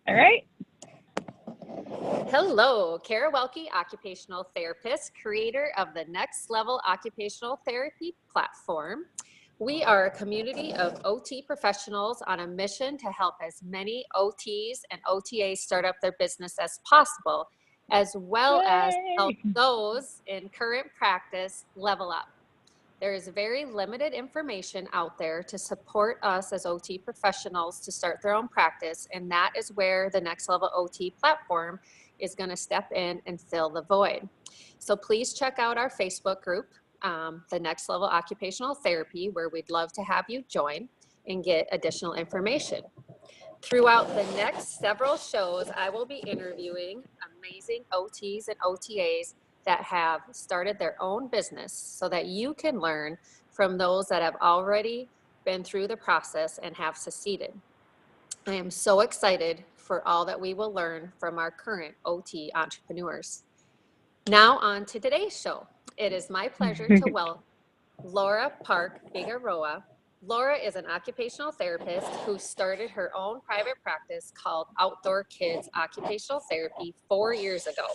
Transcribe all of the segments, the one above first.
All right. Hello, Kara Welke, occupational therapist, creator of the Next Level Occupational Therapy platform. We are a community of OT professionals on a mission to help as many OTs and OTAs start up their business as possible, as well as help those in current practice level up. There is very limited information out there to support us as OT professionals to start their own practice, and that is where the Next Level OT platform is going to step in and fill the void. So please check out our Facebook group, the Next Level Occupational Therapy, where we'd love to have you join and get additional information. Throughout the next several shows, I will be interviewing amazing OTs and OTAs that have started their own business so that you can learn from those that have already been through the process and have succeeded. I am so excited for all that we will learn from our current OT entrepreneurs. Now on to today's show. It is my pleasure to welcome Laura Park Figueroa. Laura is an occupational therapist who started her own private practice called Outdoor Kids Occupational Therapy 4 years ago.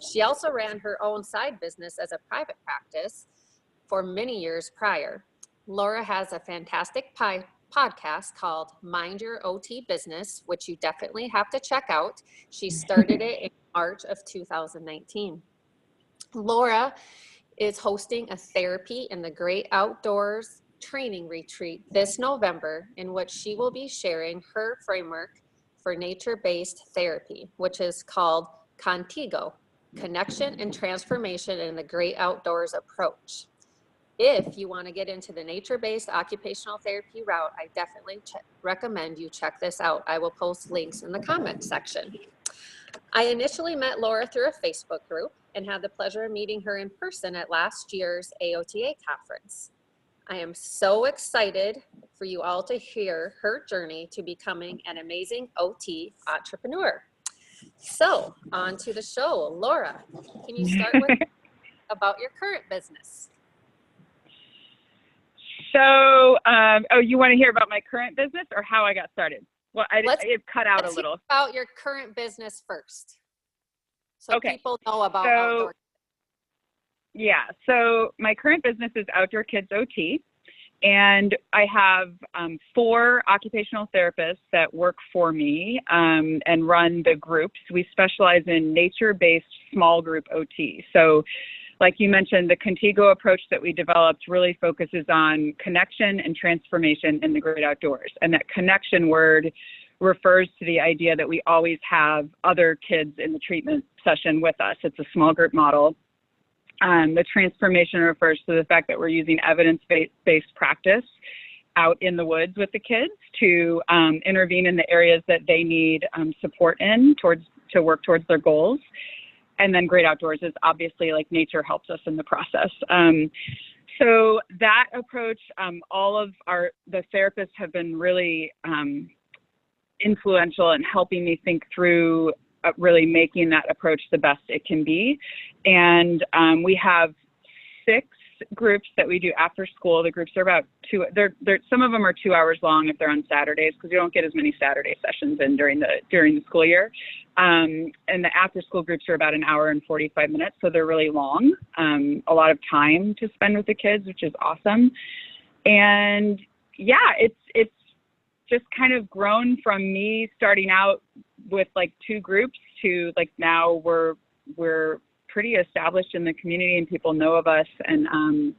She also ran her own side business as a private practice for many years prior. Laura has a fantastic podcast called Mind Your OT Business, which you definitely have to check out. She started it in March of 2019. Laura is hosting a therapy in the Great Outdoors training retreat this November, in which she will be sharing her framework for nature-based therapy, which is called Contigo, Connection and Transformation in the Great Outdoors Approach. If you want to get into the nature-based occupational therapy route, I definitely recommend you check this out. I will post links in the comment section. I initially met Laura through a Facebook group and had the pleasure of meeting her in person at last year's AOTA conference. I am so excited for you all to hear her journey to becoming an amazing OT entrepreneur. So, on to the show. Laura, can you start with about your current business? So, you want to hear about my current business or how I got started? Well, it cut out a little. Let's hear about your current business first, so people know about Outdoor. Yeah, so my current business is Outdoor Kids OT, and I have 4 occupational therapists that work for me and run the groups. We specialize in nature-based small group OT. So like you mentioned, the Contigo approach that we developed really focuses on connection and transformation in the great outdoors. And that connection word refers to the idea that we always have other kids in the treatment session with us. It's a small group model. The transformation refers to the fact that we're using evidence-based practice out in the woods with the kids to intervene in the areas that they need support in to work towards their goals. And then great outdoors is obviously like nature helps us in the process. So that approach, all of the therapists have been really influential in helping me think through really making that approach the best it can be. And we have 6 groups that we do after school. The groups are about 2, some of them are 2 hours long if they're on Saturdays, because you don't get as many Saturday sessions in during the school year. And the after school groups are about 1 hour and 45 minutes. So they're really long, a lot of time to spend with the kids, which is awesome. And yeah, it's just kind of grown from me starting out with like 2 groups to like now we're pretty established in the community and people know of us. And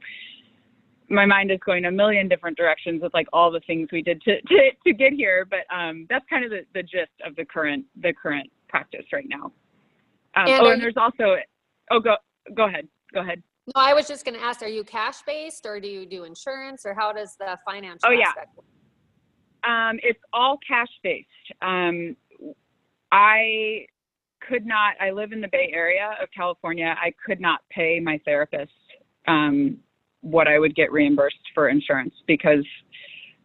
my mind is going a million different directions with like all the things we did to get here. But that's kind of the gist of the current practice right now. And there's also, go ahead. No, I was just going to ask, are you cash based or do you do insurance, or how does the financial aspect work? It's all cash based. I live in the Bay Area of California. I could not pay my therapist what I would get reimbursed for insurance because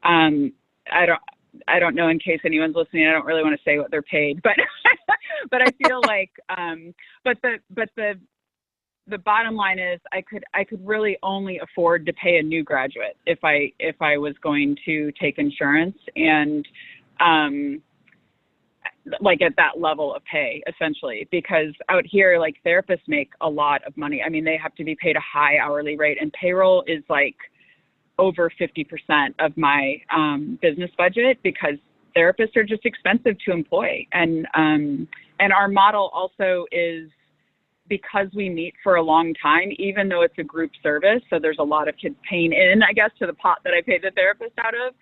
I don't know, in case anyone's listening, I don't really want to say what they're paid, but but I feel like but the bottom line is I could really only afford to pay a new graduate if I was going to take insurance. And like at that level of pay, essentially, because out here, like therapists make a lot of money. I mean, they have to be paid a high hourly rate, and payroll is like over 50% of my business budget because therapists are just expensive to employ. And our model also is, because we meet for a long time, even though it's a group service, so there's a lot of kids paying in, I guess, to the pot that I pay the therapist out of.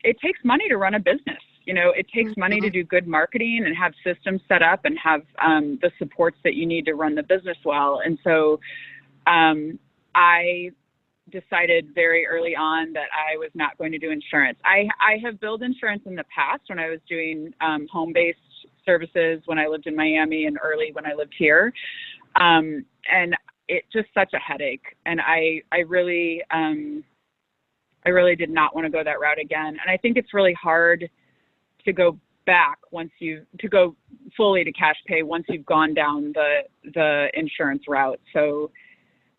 It takes money to run a business. You know, it takes money to do good marketing and have systems set up and have the supports that you need to run the business well. And so I decided very early on that I was not going to do insurance. I have billed insurance in the past when I was doing home-based services when I lived in Miami and early when I lived here. And it's just such a headache. And I really did not want to go that route again. And I think it's really hard to go back to go fully to cash pay once you've gone down the insurance route. So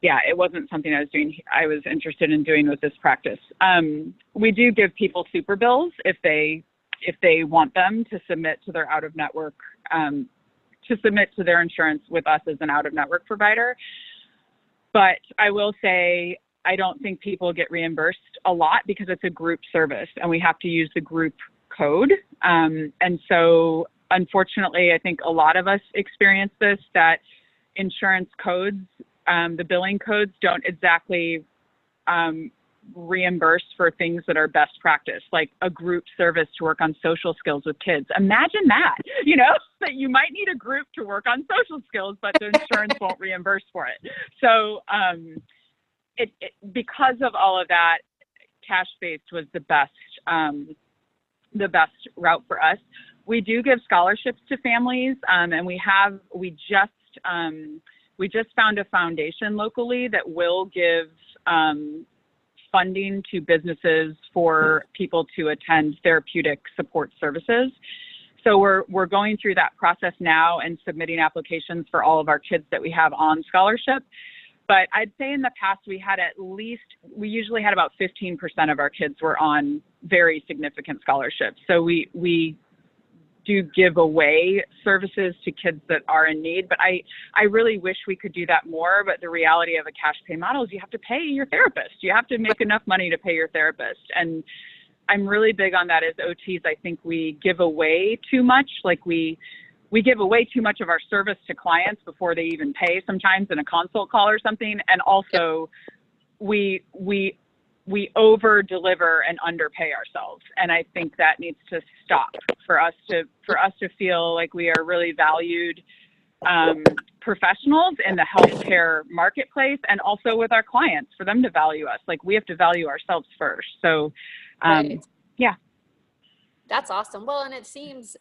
yeah, it wasn't something I was interested in doing with this practice. We do give people super bills if they want them to submit to their out-of-network, to submit to their insurance with us as an out-of-network provider. But I will say, I don't think people get reimbursed a lot because it's a group service and we have to use the group code. And so unfortunately, I think a lot of us experience this, that insurance codes, the billing codes don't exactly reimburse for things that are best practice, like a group service to work on social skills with kids. Imagine that, that you might need a group to work on social skills, but the insurance won't reimburse for it. So because of all of that, cash-based was the best route for us. We do give scholarships to families, and we just found a foundation locally that will give funding to businesses for people to attend therapeutic support services. So we're going through that process now and submitting applications for all of our kids that we have on scholarship. But I'd say in the past we usually had about 15% of our kids were on very significant scholarships. So we do give away services to kids that are in need, but I really wish we could do that more. But the reality of a cash pay model is you have to pay your therapist. You have to make enough money to pay your therapist. And I'm really big on that as OTs. I think we give away too much. Like we give away too much of our service to clients before they even pay sometimes in a consult call or something. And also we over deliver and underpay ourselves. And I think that needs to stop for us to feel like we are really valued professionals in the healthcare marketplace, and also with our clients, for them to value us. Like we have to value ourselves first. So right. Yeah. That's awesome. Well, and it seems,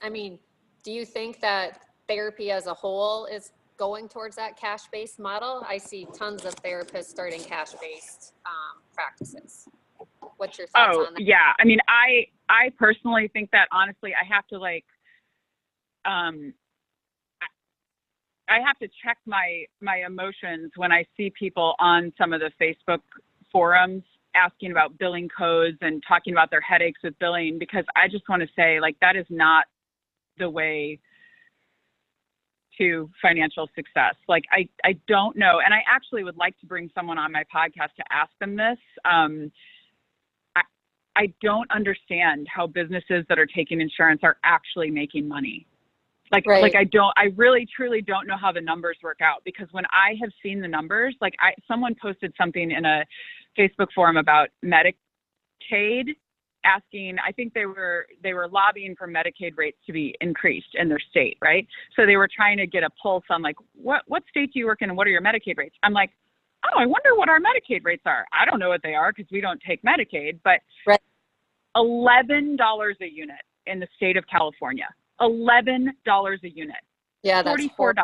do you think that therapy as a whole is going towards that cash-based model? I see tons of therapists starting cash-based practices. What's your thoughts on that? Yeah. I personally think that, honestly, I have to I have to check my emotions when I see people on some of the Facebook forums asking about billing codes and talking about their headaches with billing, because I just want to say, that is not the way to financial success. I don't know. And I actually would like to bring someone on my podcast to ask them this. I don't understand how businesses that are taking insurance are actually making money. Right. I really truly don't know how the numbers work out, because when I have seen the numbers, someone posted something in a Facebook forum about Medicaid, asking, I think they were lobbying for Medicaid rates to be increased in their state, right? So they were trying to get a pulse on what state do you work in and what are your Medicaid rates? I'm like, oh, I wonder what our Medicaid rates are. I don't know what they are because we don't take Medicaid, but right. $11 a unit in the state of California. $11 a unit. Yeah, that's $44.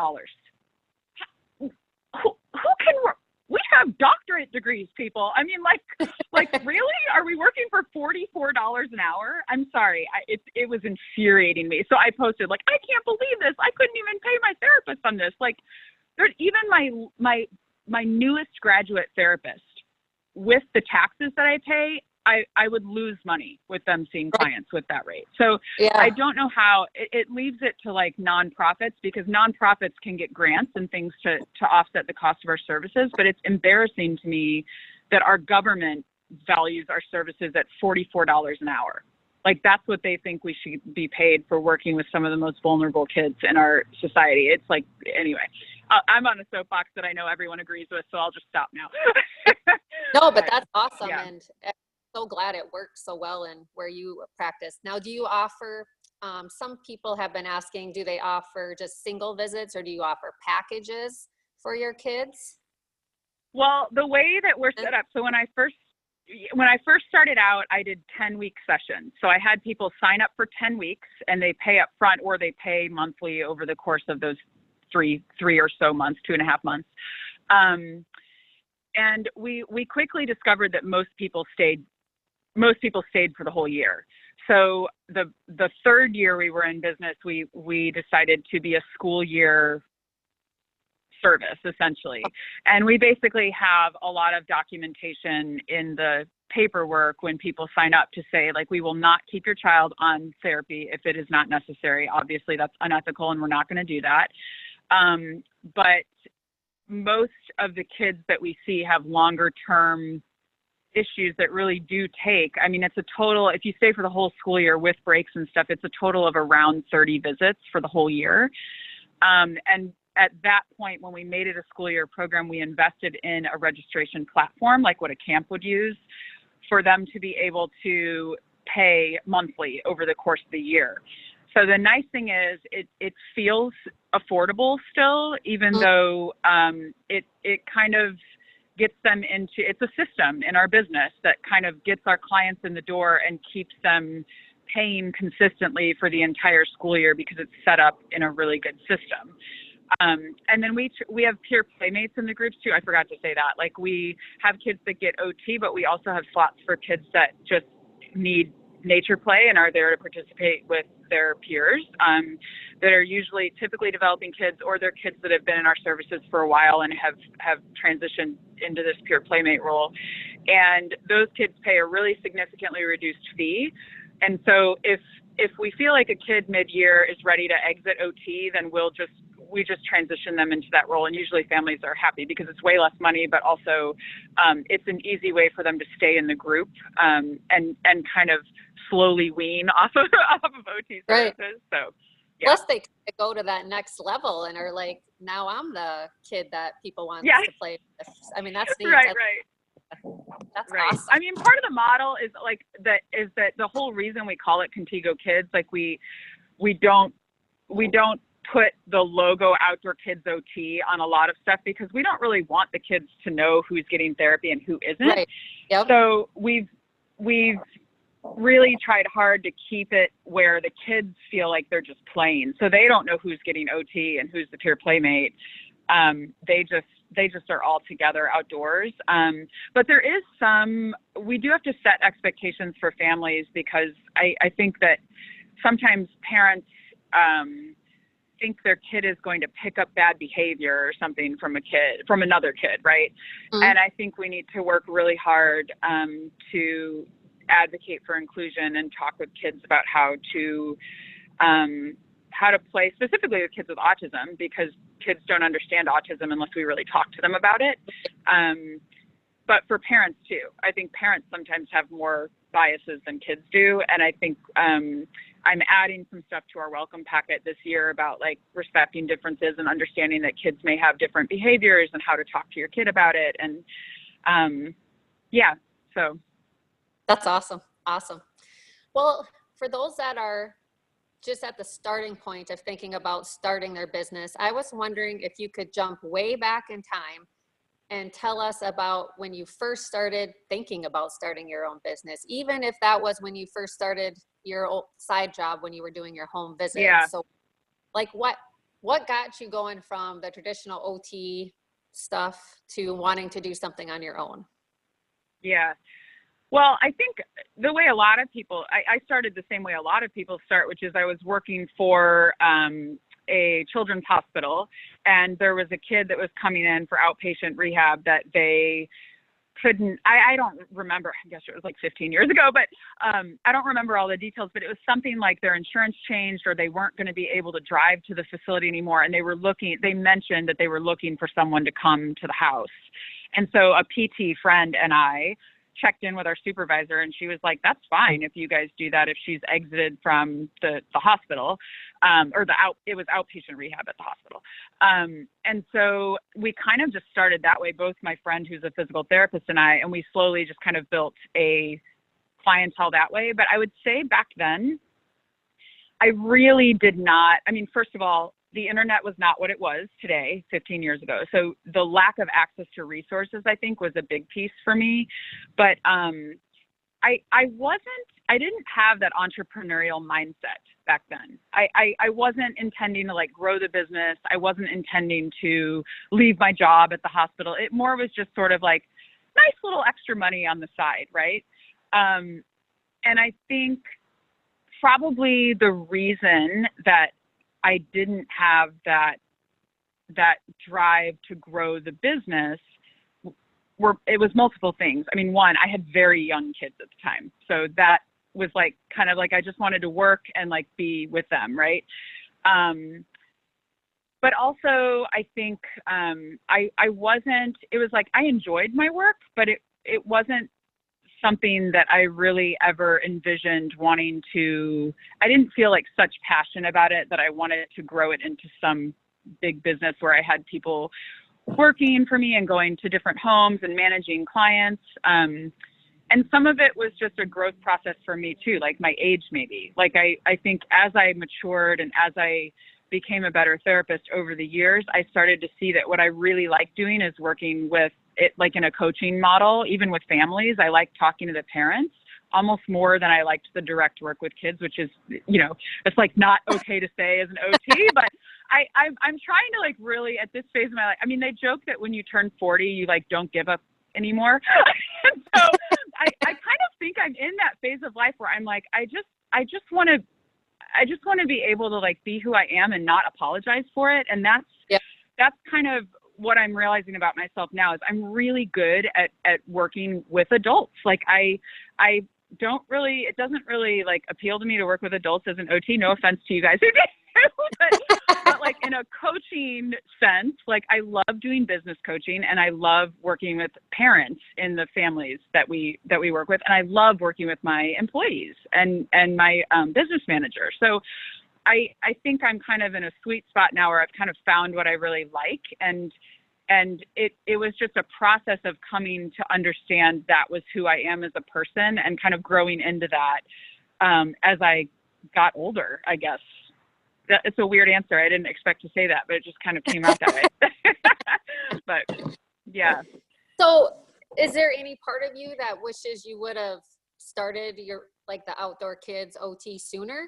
Who can work? We have doctorate degrees, people. Really? Are we working for $44 an hour? I'm sorry. It was infuriating me. So I posted, I can't believe this. I couldn't even pay my therapist on this. There's even my newest graduate therapist, with the taxes that I pay, I would lose money with them seeing clients with that rate. So Yeah. I don't know how it leaves it to like nonprofits, because nonprofits can get grants and things to offset the cost of our services. But it's embarrassing to me that our government values our services at $44 an hour. Like, that's what they think we should be paid for working with some of the most vulnerable kids in our society. It's like, anyway, I'm on a soapbox that I know everyone agrees with, so I'll just stop now. No, but that's awesome. Yeah. And I'm so glad it works so well in where you practice. Now, do you offer, some people have been asking, do they offer just single visits, or do you offer packages for your kids? Well, the way that we're set up, so when I first started out, I did 10-week sessions. So I had people sign up for 10 weeks, and they pay up front, or they pay monthly over the course of those three or so months, 2.5 months. And we quickly discovered that most people stayed for the whole year. So the third year we were in business, we decided to be a school year service, essentially. And we basically have a lot of documentation in the paperwork when people sign up to say, like, we will not keep your child on therapy if it is not necessary. Obviously, that's unethical, and we're not going to do that. But most of the kids that we see have longer term issues that really do take, I mean, it's a total, if you stay for the whole school year with breaks and stuff, it's a total of around 30 visits for the whole year. And at that point, when we made it a school year program, we invested in a registration platform, like what a camp would use, for them to be able to pay monthly over the course of the year. So the nice thing is it feels affordable still, even though it kind of gets them into, it's a system in our business that kind of gets our clients in the door and keeps them paying consistently for the entire school year, because it's set up in a really good system. And then we have peer playmates in the groups too. I forgot to say that. Like, we have kids that get OT, but we also have slots for kids that just need nature play and are there to participate with their peers, that are typically developing kids, or they're kids that have been in our services for a while and have transitioned into this peer playmate role. And those kids pay a really significantly reduced fee. And so if we feel like a kid mid-year is ready to exit OT, then we just transition them into that role. And usually families are happy, because it's way less money, but also it's an easy way for them to stay in the group, and kind of slowly wean off of OT services. Right. So yeah. Plus they go to that next level and are like, now I'm the kid that people want to play with. I mean, that's neat. Right. That's right. awesome. I mean, part of the model is that the whole reason we call it Contigo Kids, like we don't put the logo Outdoor Kids OT on a lot of stuff, because we don't really want the kids to know who's getting therapy and who isn't. Right. Yep. So we've really tried hard to keep it where the kids feel like they're just playing. So they don't know who's getting OT and who's the peer playmate. They just are all together outdoors. But there is we do have to set expectations for families, because I think that sometimes parents think their kid is going to pick up bad behavior or something from another kid, right? Mm-hmm. And I think we need to work really hard to advocate for inclusion and talk with kids about how to play, specifically with kids with autism, because kids don't understand autism unless we really talk to them about it. But for parents too, I think parents sometimes have more biases than kids do. And I think I'm adding some stuff to our welcome packet this year about, like, respecting differences and understanding that kids may have different behaviors and how to talk to your kid about it. And so. That's awesome. Awesome. Well, for those that are just at the starting point of thinking about starting their business, I was wondering if you could jump way back in time and tell us about when you first started thinking about starting your own business, even if that was when you first started your old side job when you were doing your home visits. Yeah. So, like, what got you going from the traditional OT stuff to wanting to do something on your own? Yeah. Well, I think the way a lot of people, I started the same way a lot of people start, which is I was working for a children's hospital, and there was a kid that was coming in for outpatient rehab that they I don't remember, I guess it was like 15 years ago, but I don't remember all the details, but it was something like their insurance changed or they weren't going to be able to drive to the facility anymore. And they mentioned that they were looking for someone to come to the house. And so a PT friend and I checked in with our supervisor, and she was like, that's fine if you guys do that, if she's exited from the hospital, it was outpatient rehab at the hospital. And so we kind of just started that way, both my friend who's a physical therapist and I, and we slowly just kind of built a clientele that way. But I would say back then, I really did not, first of all, the internet was not what it was today, 15 years ago. So the lack of access to resources, I think, was a big piece for me. But I didn't have that entrepreneurial mindset back then. I wasn't intending to like grow the business. I wasn't intending to leave my job at the hospital. It more was just sort of like nice little extra money on the side, right? And I think probably the reason that I didn't have that drive to grow the business it was multiple things. One, I had very young kids at the time. So that was like, kind of like, I just wanted to work and like be with them. Right. But also I think, it was like, I enjoyed my work, but it wasn't something that I really ever envisioned I didn't feel like such passion about it that I wanted to grow it into some big business where I had people working for me and going to different homes and managing clients. And some of it was just a growth process for me too, like my age maybe. Like I think as I matured and as I became a better therapist over the years, I started to see that what I really like doing is working with it, like in a coaching model, even with families. I like talking to the parents almost more than I liked the direct work with kids, which is, it's like not okay to say as an OT, but I'm trying to like really at this phase of my life. They joke that when you turn 40, you like don't give up anymore. And so I kind of think I'm in that phase of life where I'm like, I just want to be able to like be who I am and not apologize for it. And that's kind of what I'm realizing about myself now is I'm really good at working with adults. Like I don't really, it doesn't really like appeal to me to work with adults as an OT. No offense to you guys who do, but like in a coaching sense, like I love doing business coaching and I love working with parents in the families that we work with. And I love working with my employees and my business manager. So I think I'm kind of in a sweet spot now where I've kind of found what I really like. And it was just a process of coming to understand that was who I am as a person and kind of growing into that as I got older, I guess. It's a weird answer. I didn't expect to say that, but it just kind of came out that way. But yeah. So is there any part of you that wishes you would have started the Outdoor Kids OT sooner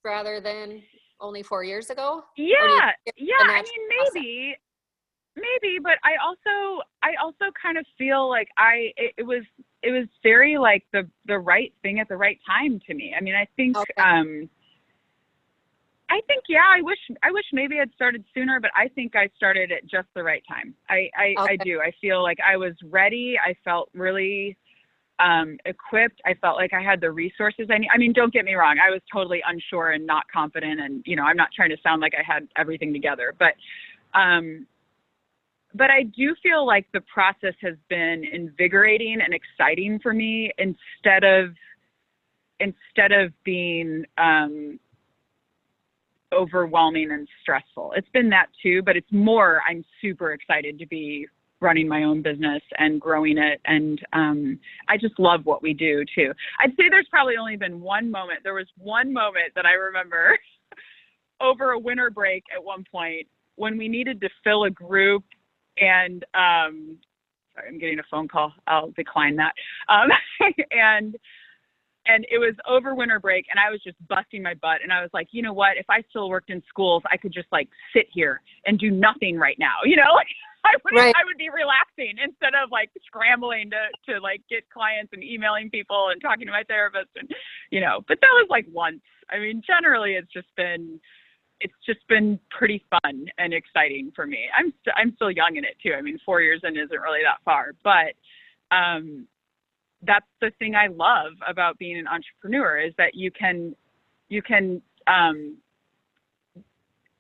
rather than only 4 years ago? Yeah. Maybe, but I also kind of feel like it was very like the right thing at the right time to me. I think, okay. I wish maybe I'd started sooner, but I think I started at just the right time. I do. I feel like I was ready. I felt really equipped. I felt like I had the resources I need. Don't get me wrong. I was totally unsure and not confident. And, I'm not trying to sound like I had everything together, but I do feel like the process has been invigorating and exciting for me instead of being overwhelming and stressful. It's been that too, but it's more, I'm super excited to be running my own business and growing it. And I just love what we do too. I'd say there's probably only been one moment. There was one moment that I remember over a winter break at one point when we needed to fill a group and sorry, I'm getting a phone call. I'll decline that. And it was over winter break and I was just busting my butt. And I was like, you know what, if I still worked in schools, I could just like sit here and do nothing right now. I would be relaxing instead of like scrambling to like get clients and emailing people and talking to my therapist and, but that was like once. Generally it's just been pretty fun and exciting for me. I'm still young in it too. 4 years in isn't really that far, but that's the thing I love about being an entrepreneur, is that you can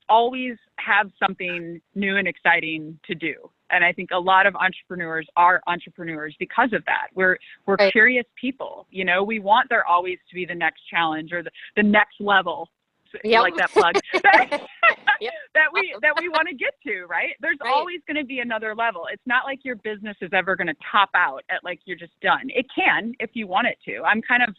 always have something new and exciting to do. And I think a lot of entrepreneurs are entrepreneurs because of that. We're Right. curious people, you know, we want there always to be the next challenge or the next level. You Yep. like that plug Yep. that we want to get to, right? There's Right. always going to be another level. It's not like your business is ever going to top out at like you're just done. It can if you want it to. I'm kind of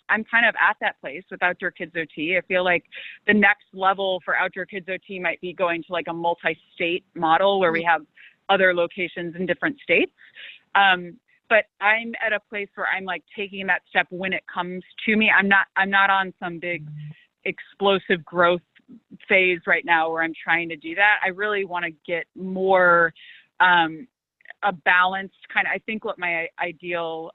at that place with Outdoor Kids OT. I feel like the next level for Outdoor Kids OT might be going to like a multi-state model where we have other locations in different states. But I'm at a place where I'm like taking that step when it comes to me. I'm not on some big explosive growth phase right now where I'm trying to do that. I really want to get more a balanced kind of, I think what my ideal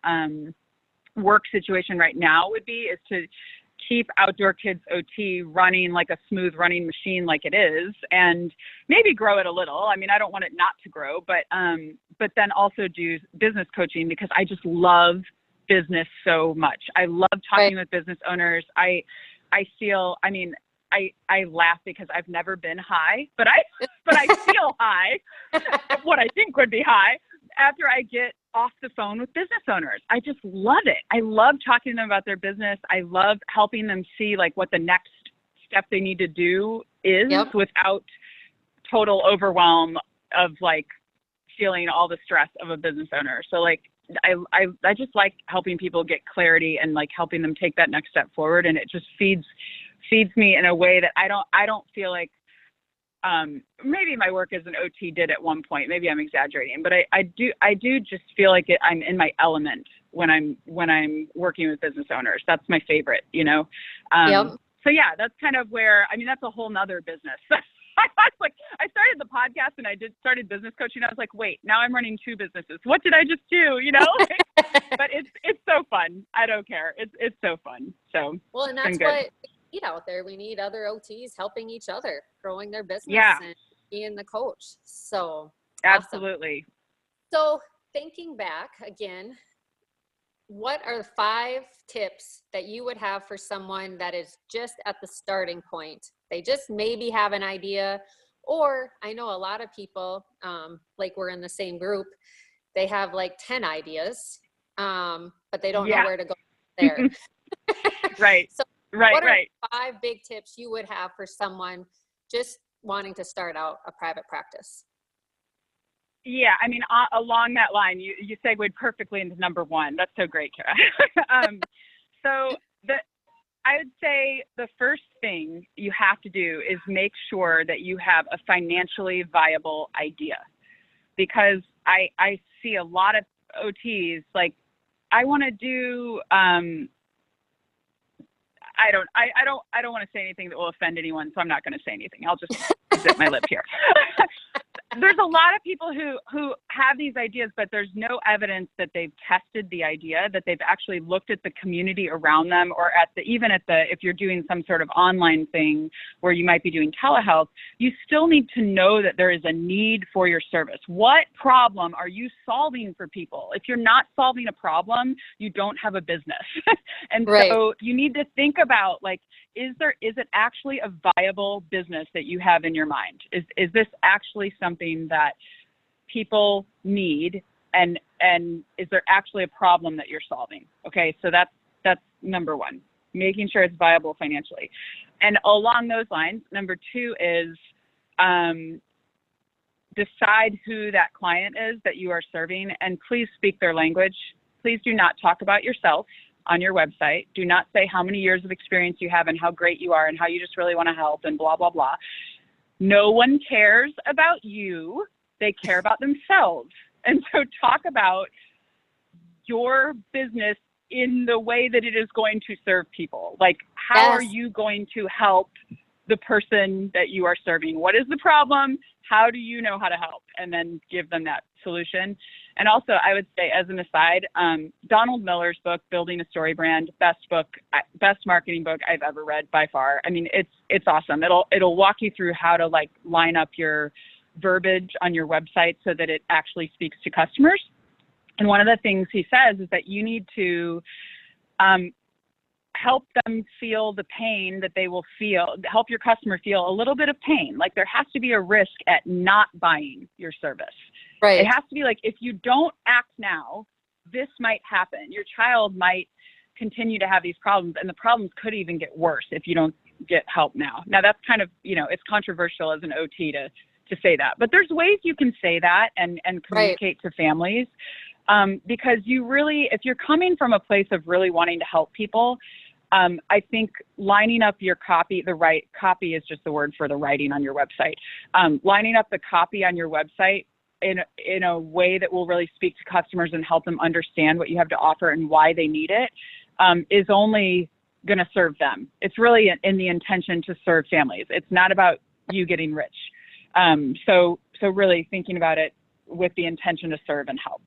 work situation right now would be is to keep Outdoor Kids OT running like a smooth running machine like it is, and maybe grow it a little. I mean, I don't want it not to grow, but then also do business coaching because I just love business so much. I love talking with business owners. I laugh because I've never been high, but I feel high, what I think would be high, after I get off the phone with business owners. I just love it. I love talking to them about their business. I love helping them see like what the next step they need to do is without total overwhelm of like feeling all the stress of a business owner. So like, I just like helping people get clarity and like helping them take that next step forward. And it just feeds me in a way that I don't feel like, maybe my work as an OT did at one point, maybe I'm exaggerating, but I do just feel like I'm in my element when I'm working with business owners. That's my favorite, you know? So yeah, that's kind of where, I mean, that's a whole nother business. I was like, I started the podcast and I started business coaching. I was like, wait, now I'm running two businesses. What did I just do? You know, but it's so fun. I don't care. It's so fun. So, well, and that's what we need out there. We need other OTs helping each other, growing their business and being the coach. So absolutely. Awesome. So thinking back again, what are the 5 tips that you would have for someone that is just at the starting point? They just maybe have an idea, or I know a lot of people, like we're in the same group, they have like 10 ideas, but they don't know where to go there. Right. So what are 5 big tips you would have for someone just wanting to start out a private practice? Yeah, I mean, along that line, you segued perfectly into number 1. That's so great, Kara. So I would say the first thing you have to do is make sure that you have a financially viable idea, because I see a lot of OTs like, I want to do, I don't want to say anything that will offend anyone, so I'm not going to say anything. I'll just zip my lip here. There's a lot of people who have these ideas, but there's no evidence that they've tested the idea, that they've actually looked at the community around them, or if you're doing some sort of online thing where you might be doing telehealth, you still need to know that there is a need for your service. What problem are you solving for people? If you're not solving a problem, you don't have a business. And so you need to think about, like, is it actually a viable business that you have in your mind? Is this actually something that people need, and is there actually a problem that you're solving? Okay, so that's number 1, making sure it's viable financially. And along those lines, number 2 is decide who that client is that you are serving, and please speak their language. Please do not talk about yourself on your website. Do not say how many years of experience you have and how great you are and how you just really want to help and blah, blah, blah. No one cares about you. They care about themselves. And so talk about your business in the way that it is going to serve people. Like, how are you going to help the person that you are serving? What is the problem? How do you know how to help? And then give them that solution. And also, I would say, as an aside, Donald Miller's book, Building a Story Brand, best marketing book I've ever read by far. I mean, it's awesome. It'll walk you through how to like line up your verbiage on your website so that it actually speaks to customers. And one of the things he says is that you need to help them feel the pain that they will feel, help your customer feel a little bit of pain. Like there has to be a risk at not buying your service. Right. It has to be like, if you don't act now, this might happen. Your child might continue to have these problems, and the problems could even get worse if you don't get help now. Now that's kind of, it's controversial as an OT to say that, but there's ways you can say that and communicate to families. Because you really, if you're coming from a place of really wanting to help people, I think lining up your copy, the right copy is just the word for the writing on your website. Lining up the copy on your website in a way that will really speak to customers and help them understand what you have to offer and why they need it, is only going to serve them. It's really in the intention to serve families. It's not about you getting rich. So really thinking about it with the intention to serve and help.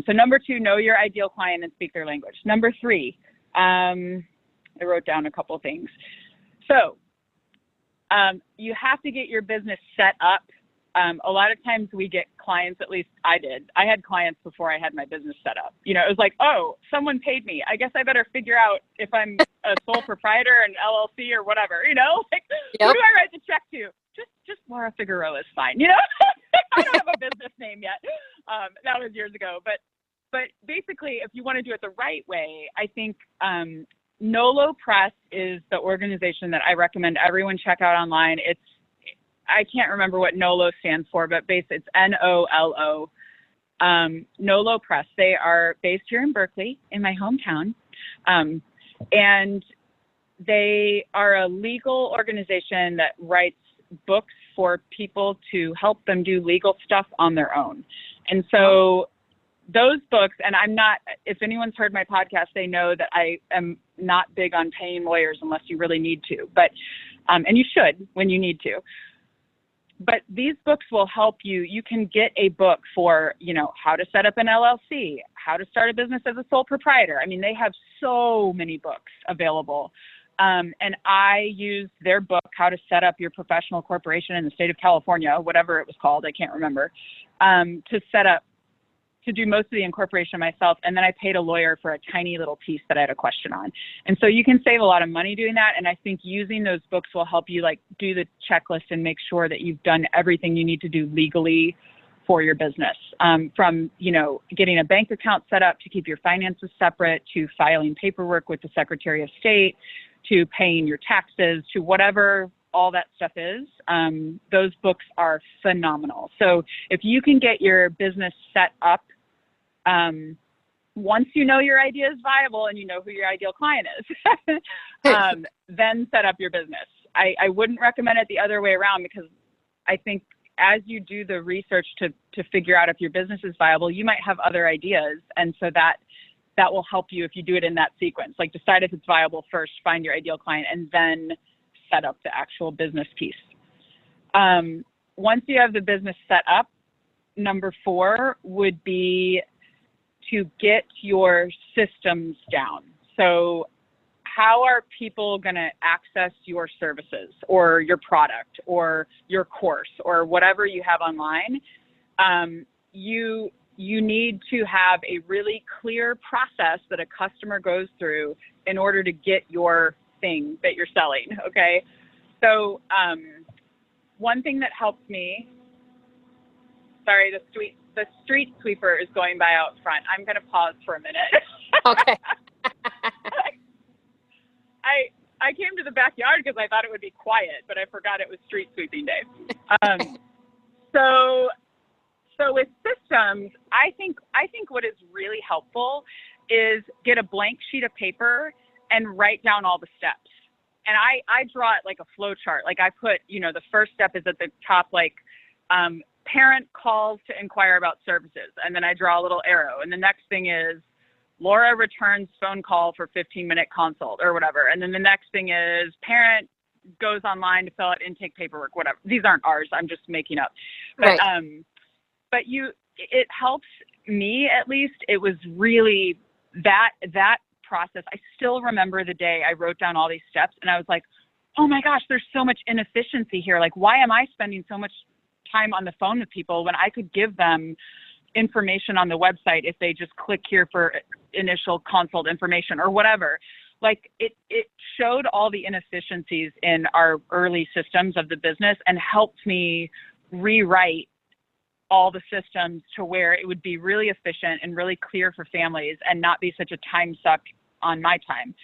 So number 2, know your ideal client and speak their language. Number 3, I wrote down a couple things. So you have to get your business set up. A lot of times we get clients, at least I did. I had clients before I had my business set up. It was like, oh, someone paid me. I guess I better figure out if I'm a sole proprietor, an LLC or whatever, like, Who do I write the check to? Just Laura Figueroa is fine, I don't have a business name yet. That was years ago. But basically, if you want to do it the right way, I think Nolo Press is the organization that I recommend everyone check out online. I can't remember what Nolo stands for, but it's NOLO. Nolo Press. They are based here in Berkeley, in my hometown. And they are a legal organization that writes books for people to help them do legal stuff on their own. And so those books, and if anyone's heard my podcast, they know that I am not big on paying lawyers unless you really need to, but, and you should when you need to. But these books will help you. You can get a book for, how to set up an LLC, how to start a business as a sole proprietor. I mean, they have so many books available. And I used their book, How to Set Up Your Professional Corporation in the State of California, whatever it was called, I can't remember, to do most of the incorporation myself. And then I paid a lawyer for a tiny little piece that I had a question on. And so you can save a lot of money doing that. And I think using those books will help you do the checklist and make sure that you've done everything you need to do legally for your business, from, getting a bank account set up to keep your finances separate, to filing paperwork with the Secretary of State, to paying your taxes, to whatever all that stuff is. Those books are phenomenal. So if you can get your business set up, once you know your idea is viable and you know who your ideal client is, then set up your business. I wouldn't recommend it the other way around, because I think as you do the research to figure out if your business is viable, you might have other ideas. And so that will help you if you do it in that sequence. Like, decide if it's viable first, find your ideal client, and then set up the actual business piece. Once you have the business set up, number 4 would be to get your systems down. So how are people going to access your services or your product or your course or whatever you have online? You need to have a really clear process that a customer goes through in order to get your thing that you're selling. Okay. So, one thing that helps me, sorry, the street sweeper is going by out front. I'm going to pause for a minute. Okay. I came to the backyard because I thought it would be quiet, but I forgot it was street sweeping day. So with systems, I think what is really helpful is get a blank sheet of paper and write down all the steps. And I draw it like a flow chart. Like, I put, the first step is at the top, parent calls to inquire about services. And then I draw a little arrow. And the next thing is Laura returns phone call for 15-minute consult or whatever. And then the next thing is parent goes online to fill out intake paperwork, whatever. These aren't ours. I'm just making up. But, right. But it helps me, at least. It was really that process. I still remember the day I wrote down all these steps and I was like, oh my gosh, there's so much inefficiency here. Like, why am I spending so much time on the phone with people when I could give them information on the website if they just click here for initial consult information or whatever. Like it showed all the inefficiencies in our early systems of the business and helped me rewrite all the systems to where it would be really efficient and really clear for families and not be such a time suck on my time.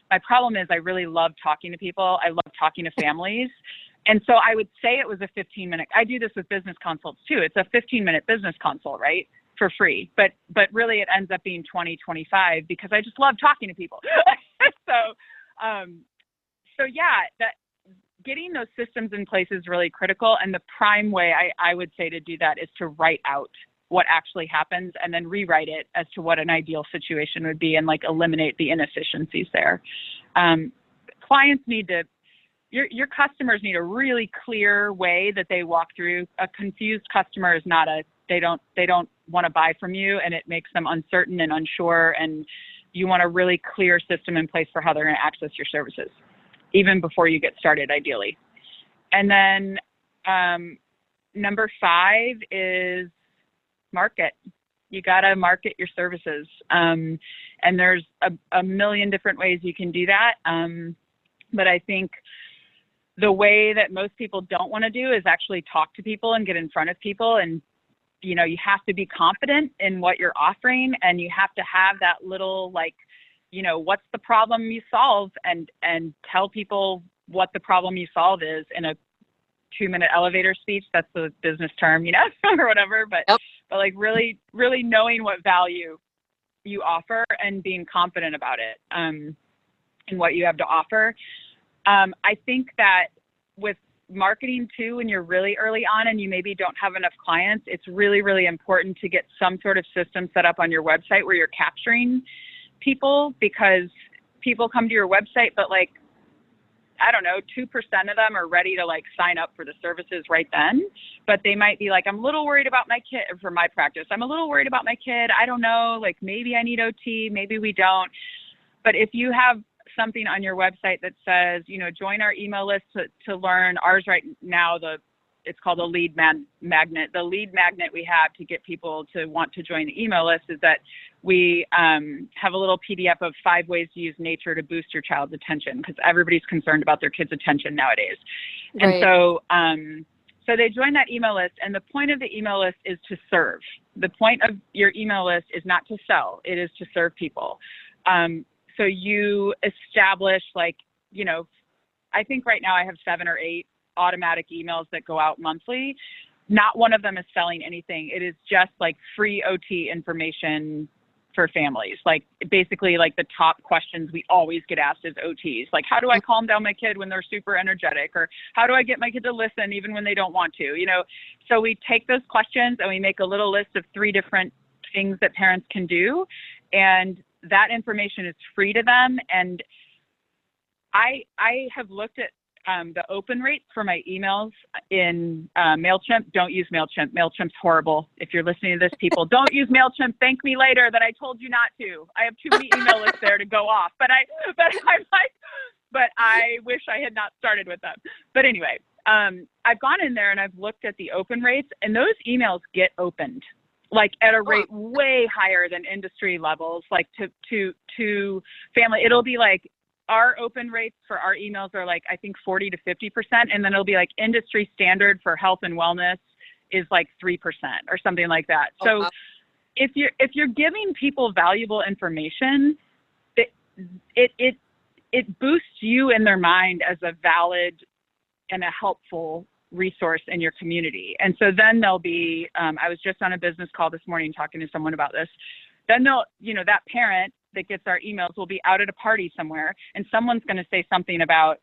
My problem is I really love talking to people. I love talking to families. And so I would say it was a 15-minute, I do this with business consults too. It's a 15-minute business consult, right? For free. But really it ends up being 20, 25 because I just love talking to people. So yeah, that getting those systems in place is really critical. And the prime way I would say to do that is to write out what actually happens and then rewrite it as to what an ideal situation would be and like eliminate the inefficiencies there. Clients need to, your customers need a really clear way that they walk through. A confused customer is not they don't want to buy from you, and it makes them uncertain and unsure. And you want a really clear system in place for how they're going to access your services, even before you get started, ideally. And then number 5 is market. You got to market your services. And there's a million different ways you can do that. But I think the way that most people don't want to do is actually talk to people and get in front of people. And, you know, you have to be confident in what you're offering, and you have to have that little, like, you know, what's the problem you solve, and tell people what the problem you solve is in a 2-minute elevator speech. That's the business term, you know, or whatever. But, Yep. but like really knowing what value you offer and being confident about it, and what you have to offer. I think that with marketing too, when you're really early on and you maybe don't have enough clients, it's really, really important to get some sort of system set up on your website where you're capturing people, because people come to your website, but like, I don't know, 2% of them are ready to like sign up for the services right then, but they might be like, I'm a little worried about my kid. For my practice, I'm a little worried about my kid. I don't know, like maybe I need OT, maybe we don't. But if you have something on your website that says, you know, join our email list to learn ours right now, it's called a lead magnet. The lead magnet we have to get people to want to join the email list is that we have a little PDF of 5 ways to use nature to boost your child's attention, because everybody's concerned about their kids' attention nowadays. Right. And so they join that email list, and the point of the email list is to serve. The point of your email list is not to sell, it is to serve people. So you establish, like, you know, I think right now I have 7 or 8 automatic emails that go out monthly. Not one of them is selling anything. It is just like free OT information for families. Like basically like the top questions we always get asked as OTs. Like, how do I calm down my kid when they're super energetic? Or how do I get my kid to listen even when they don't want to? You know, so we take those questions and we make a little list of 3 different things that parents can do. And that information is free to them. And I have looked at the open rates for my emails in MailChimp. Don't use MailChimp. MailChimp's horrible. If you're listening to this, people, don't use MailChimp. Thank me later that I told you not to. I have too many email lists there to go off. But I wish I had not started with them. But anyway, I've gone in there and I've looked at the open rates, and those emails get opened like at a rate way higher than industry levels, like to family. It'll be like, our open rates for our emails are like, I think 40 to 50%. And then it'll be like industry standard for health and wellness is like 3% or something like that. So if you're giving people valuable information, it boosts you in their mind as a valid and a helpful resource in your community. And so then they'll be, I was just on a business call this morning talking to someone about this. Then they'll, you know, that parent that gets our emails will be out at a party somewhere, and someone's going to say something about,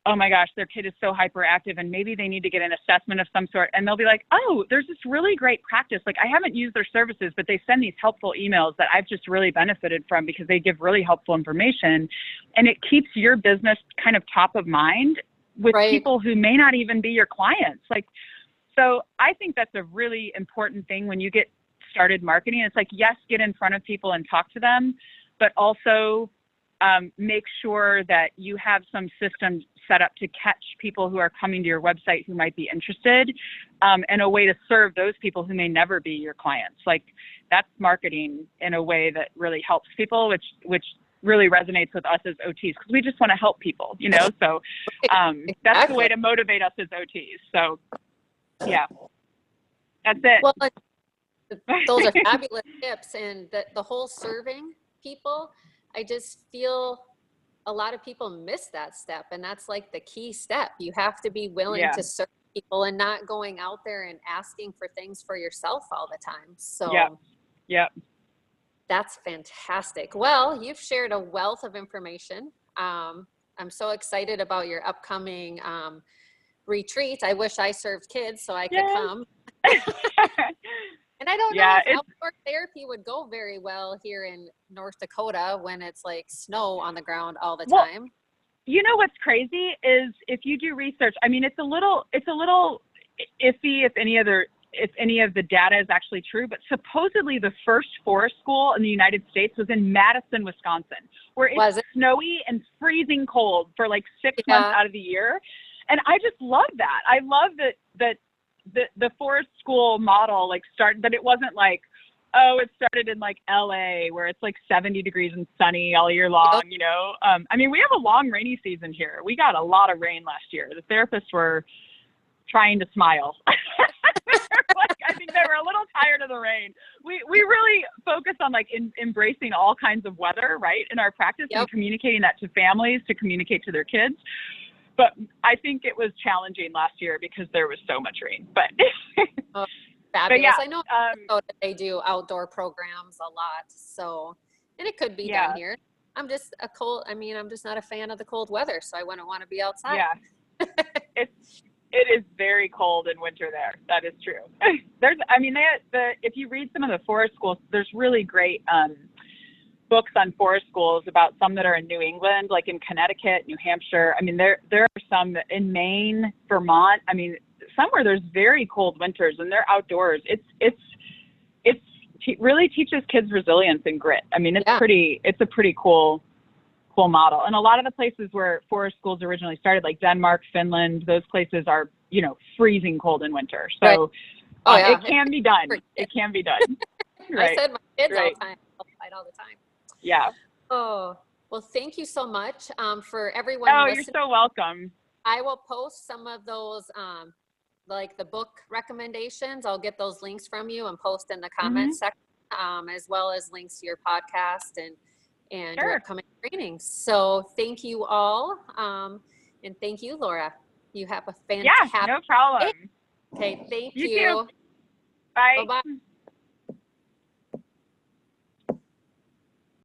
oh my gosh, their kid is so hyperactive and maybe they need to get an assessment of some sort. And they'll be like, oh, there's this really great practice. Like, I haven't used their services, but they send these helpful emails that I've just really benefited from because they give really helpful information. And it keeps your business kind of top of mind with people who may not even be your clients. Like, so I think that's a really important thing when you get started marketing. It's like, yes, get in front of people and talk to them, but also make sure that you have some system set up to catch people who are coming to your website who might be interested, and a way to serve those people who may never be your clients. Like, that's marketing in a way that really helps people, which really resonates with us as OTs, because we just want to help people, you know? So that's the way to motivate us as OTs. So yeah, that's it. Well, those are fabulous tips. And the whole serving people, I just feel a lot of people miss that step. And that's like the key step. You have to be willing to serve people and not going out there and asking for things for yourself all the time. So yeah. That's fantastic. Well, you've shared a wealth of information. I'm so excited about your upcoming retreat. I wish I served kids so I could come. And I don't know if outdoor therapy would go very well here in North Dakota when it's like snow on the ground all the time. You know what's crazy is, if you do research, I mean, it's a little iffy if any of the data is actually true, but supposedly the first forest school in the United States was in Madison, Wisconsin, where it's snowy and freezing cold for like 6 months out of the year. And I just love that. I love that the forest school model that it wasn't like, oh, it started in like LA where it's like 70 degrees and sunny all year long, you know? I mean, we have a long rainy season here. We got a lot of rain last year. The therapists were trying to smile. I think they were a little tired of the rain. We really focus on embracing all kinds of weather, right, in our practice, and communicating that to families to communicate to their kids. But I think it was challenging last year because there was so much rain. But fabulous. But I know they do outdoor programs a lot. So, and it could be done here. I'm just not a fan of the cold weather, so I wouldn't want to be outside. Yeah. It is very cold in winter there. That is true. If you read some of the forest schools, there's really great books on forest schools about some that are in New England, like in Connecticut, New Hampshire. I mean, there are some in Maine, Vermont. I mean, somewhere there's very cold winters and they're outdoors. It really teaches kids resilience and grit. I mean, it's a pretty cool model. And a lot of the places where forest schools originally started, like Denmark, Finland, those places are, freezing cold in winter. So it can be done. It can be done. Right. I said my kids all the time. Yeah. Oh, well, thank you so much for everyone. Oh, you're so welcome. I will post some of those, like the book recommendations. I'll get those links from you and post in the comments section, as well as links to your podcast and your upcoming trainings. So thank you all. And thank you, Laura. You have a fantastic no problem. day. Okay, thank You too. Bye. Bye-bye.